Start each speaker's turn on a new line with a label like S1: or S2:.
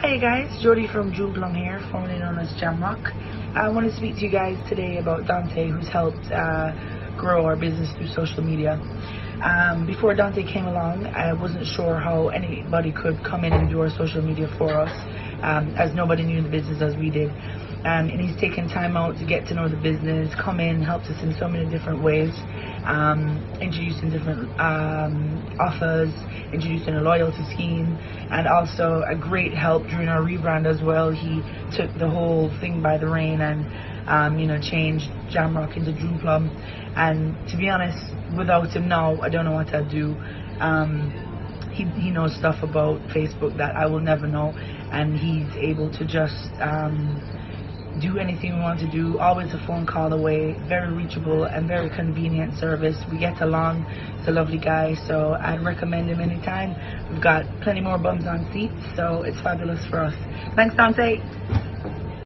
S1: Hi guys, Jodi from Plum here, formerly known as Jamrock. I want to speak to you guys today about Donté, who's helped grow our business through social media. Before Donté came along, I wasn't sure how anybody could come in and do our social media for us, as nobody knew the business as we did. And he's taken time out to get to know the business, come in, helped us in so many different ways, introducing different offers, introducing a loyalty scheme, and also a great help during our rebrand as well. He took the whole thing by the rein and changed Jamrock into Plum. And to be honest, without him now, I don't know what I'd do. He knows stuff about Facebook that I will never know, and he's able to just do anything we want to do, always a phone call away, very reachable and very convenient service. We get along, he's a lovely guy, so I'd recommend him anytime. We've got plenty more bums on seats, so it's fabulous for us. Thanks, Donté.